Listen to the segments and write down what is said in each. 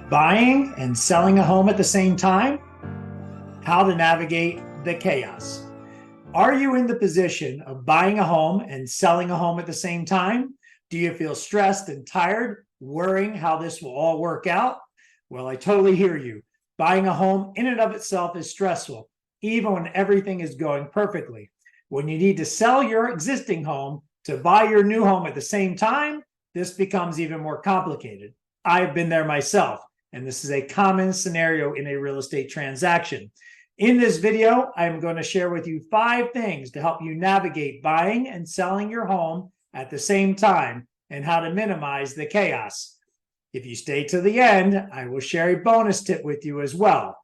Buying and selling a home at the same time, how to navigate the chaos. Are you in the position of buying a home and selling a home at the same time? Do you feel stressed and tired, worrying how this will all work out? Well, I totally hear you. Buying a home in and of itself is stressful, even when everything is going perfectly. When you need to sell your existing home to buy your new home at the same time, this becomes even more complicated. I've been there myself, and this is a common scenario in a real estate transaction. In this video, I'm going to share with you 5 things to help you navigate buying and selling your home at the same time and how to minimize the chaos. If you stay to the end, I will share a bonus tip with you as well.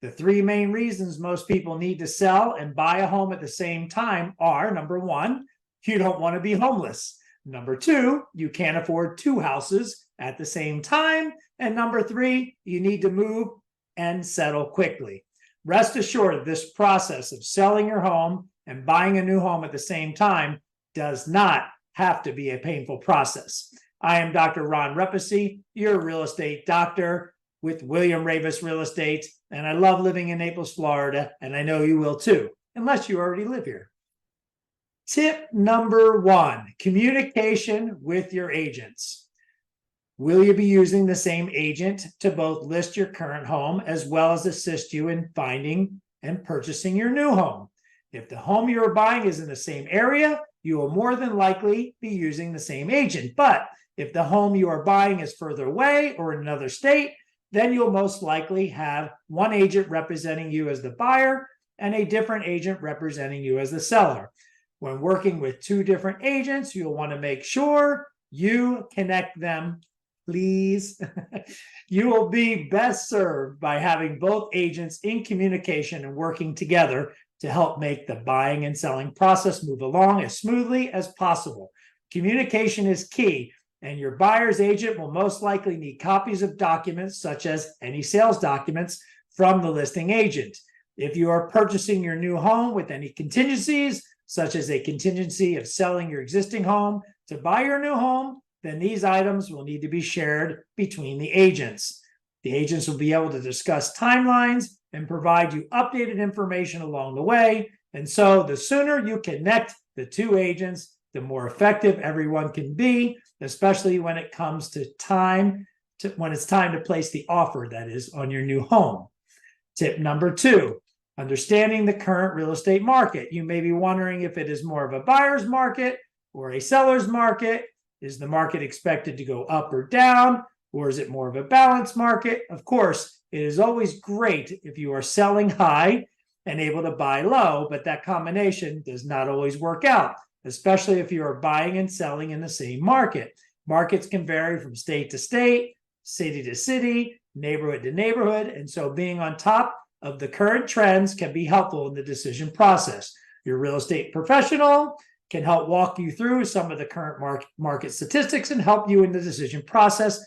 The 3 main reasons most people need to sell and buy a home at the same time are: number 1, you don't want to be homeless. Number 2, you can't afford 2 houses at the same time. And number 3, you need to move and settle quickly. Rest assured, this process of selling your home and buying a new home at the same time does not have to be a painful process. I am Dr. Ron Repacy, your real estate doctor with William Raveis Real Estate, and I love living in Naples, Florida, and I know you will too, unless you already live here. Tip number 1, communication with your agents. Will you be using the same agent to both list your current home as well as assist you in finding and purchasing your new home? If the home you are buying is in the same area, you will more than likely be using the same agent. But if the home you are buying is further away or in another state, then you'll most likely have one agent representing you as the buyer and a different agent representing you as the seller. When working with 2 different agents, you'll want to make sure you connect them. Please. You will be best served by having both agents in communication and working together to help make the buying and selling process move along as smoothly as possible. Communication is key, and your buyer's agent will most likely need copies of documents such as any sales documents from the listing agent. If you are purchasing your new home with any contingencies, such as a contingency of selling your existing home to buy your new home, then these items will need to be shared between the agents. The agents will be able to discuss timelines and provide you updated information along the way. And so the sooner you connect the 2 agents, the more effective everyone can be, especially when it comes to when it's time to place the offer, that is, on your new home. Tip number 2, understanding the current real estate market. You may be wondering if it is more of a buyer's market or a seller's market. Is the market expected to go up or down, or is it more of a balanced market? Of course, it is always great if you are selling high and able to buy low, but that combination does not always work out, especially if you are buying and selling in the same market. Markets can vary from state to state, city to city, neighborhood to neighborhood, and so being on top of the current trends can be helpful in the decision process. Your real estate professional can help walk you through some of the current market statistics and help you in the decision process.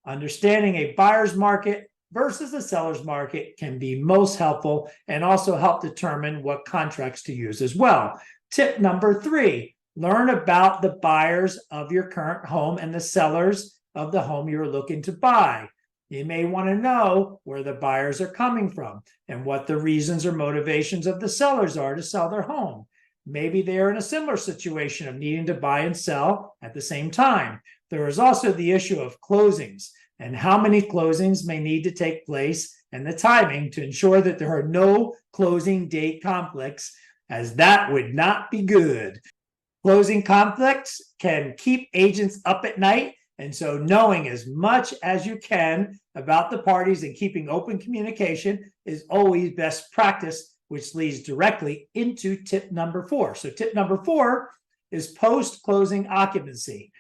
Understanding a buyer's market versus a seller's market can be most helpful and also help determine what contracts to use as well. Tip number 3, learn about the buyers of your current home and the sellers of the home you're looking to buy. You may want to know where the buyers are coming from and what the reasons or motivations of the sellers are to sell their home. Maybe they are in a similar situation of needing to buy and sell at the same time. There is also the issue of closings and how many closings may need to take place and the timing to ensure that there are no closing date conflicts, as that would not be good. Closing conflicts can keep agents up at night, and so knowing as much as you can about the parties and keeping open communication is always best practice, which leads directly into tip number 4. So tip number 4 is post-closing occupancy.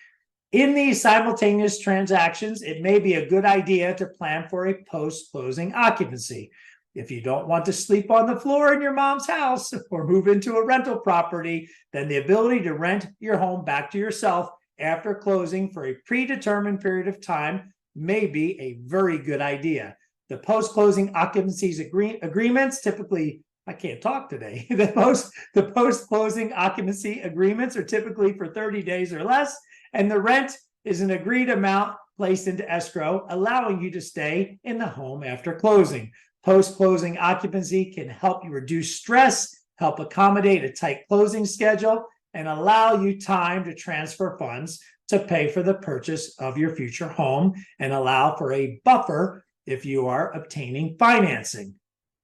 In these simultaneous transactions, it may be a good idea to plan for a post-closing occupancy. If you don't want to sleep on the floor in your mom's house or move into a rental property, then the ability to rent your home back to yourself after closing for a predetermined period of time may be a very good idea. The post-closing occupancies agreements typically I can't talk today. The post-closing occupancy agreements are typically for 30 days or less, and the rent is an agreed amount placed into escrow, allowing you to stay in the home after closing. Post-closing occupancy can help you reduce stress, help accommodate a tight closing schedule, and allow you time to transfer funds to pay for the purchase of your future home and allow for a buffer if you are obtaining financing.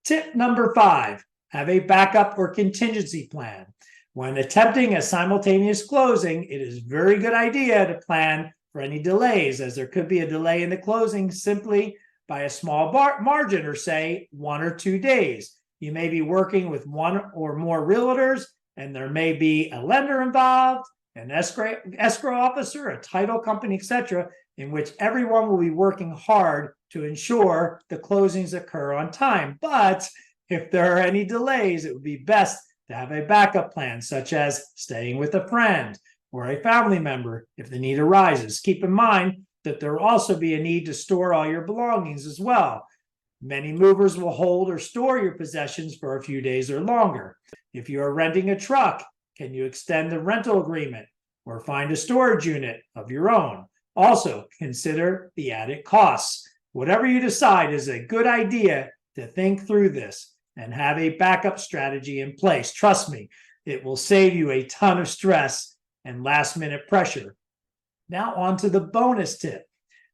Tip number 5, have a backup or contingency plan. When attempting a simultaneous closing, it is a very good idea to plan for any delays, as there could be a delay in the closing simply by a small margin, or say 1 or 2 days. You may be working with one or more realtors, and there may be a lender involved, an escrow officer, a title company, etc., in which everyone will be working hard to ensure the closings occur on time. But if there are any delays, it would be best to have a backup plan, such as staying with a friend or a family member if the need arises. Keep in mind that there will also be a need to store all your belongings as well. Many movers will hold or store your possessions for a few days or longer. If you are renting a truck, can you extend the rental agreement or find a storage unit of your own? Also, consider the added costs. Whatever you decide is a good idea to think through this and have a backup strategy in place. Trust me, it will save you a ton of stress and last-minute pressure. Now on to the bonus tip.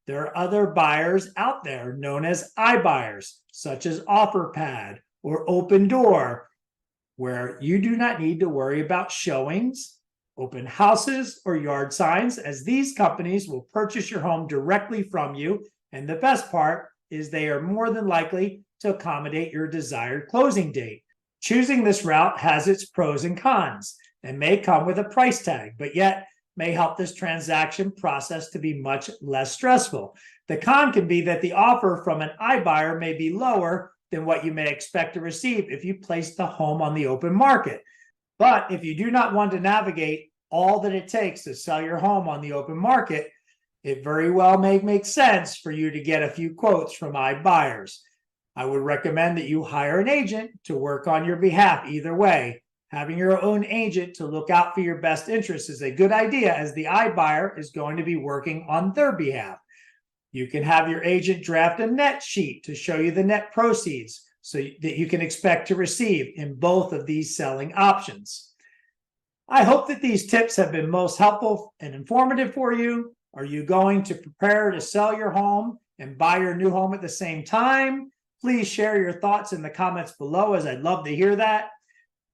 There are other buyers out there known as iBuyers, such as OfferPad or Opendoor, where you do not need to worry about showings, open houses, or yard signs, as these companies will purchase your home directly from you. And the best part is they are more than likely to accommodate your desired closing date. Choosing this route has its pros and cons and may come with a price tag, but yet may help this transaction process to be much less stressful. The con can be that the offer from an iBuyer may be lower than what you may expect to receive if you place the home on the open market. But if you do not want to navigate all that it takes to sell your home on the open market, it very well may make sense for you to get a few quotes from iBuyers. I would recommend that you hire an agent to work on your behalf either way. Having your own agent to look out for your best interests is a good idea, as the iBuyer is going to be working on their behalf. You can have your agent draft a net sheet to show you the net proceeds so that you can expect to receive in both of these selling options. I hope that these tips have been most helpful and informative for you. Are you going to prepare to sell your home and buy your new home at the same time? Please share your thoughts in the comments below, as I'd love to hear that.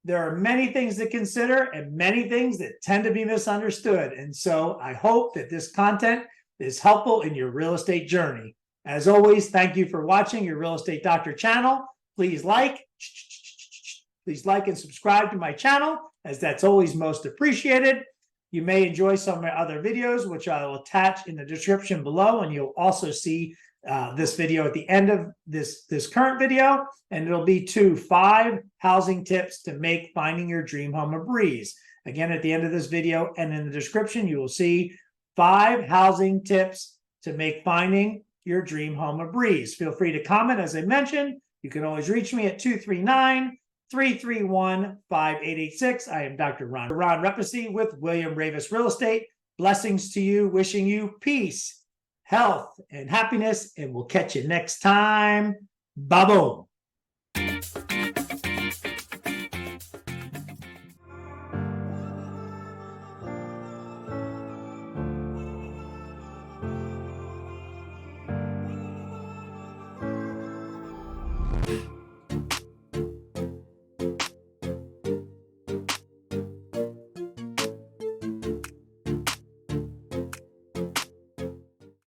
There are many things to consider and many things that tend to be misunderstood. And so I hope that this content is helpful in your real estate journey. As always, thank you for watching your Real Estate Doctor channel. Please like and subscribe to my channel, as that's always most appreciated. You may enjoy some of my other videos, which I will attach in the description below, and you'll also see this video at the end of this current video, and it'll be 5 housing tips to make finding your dream home a breeze. Again, at the end of this video and in the description, you will see 5 housing tips to make finding your dream home a breeze. Feel free to comment. As I mentioned, you can always reach me at 239-331-5886. I am Dr. Ron Repacy with William Raveis Real Estate. Blessings to you, wishing you peace, health, and happiness, and we'll catch you next time. Ba-boom.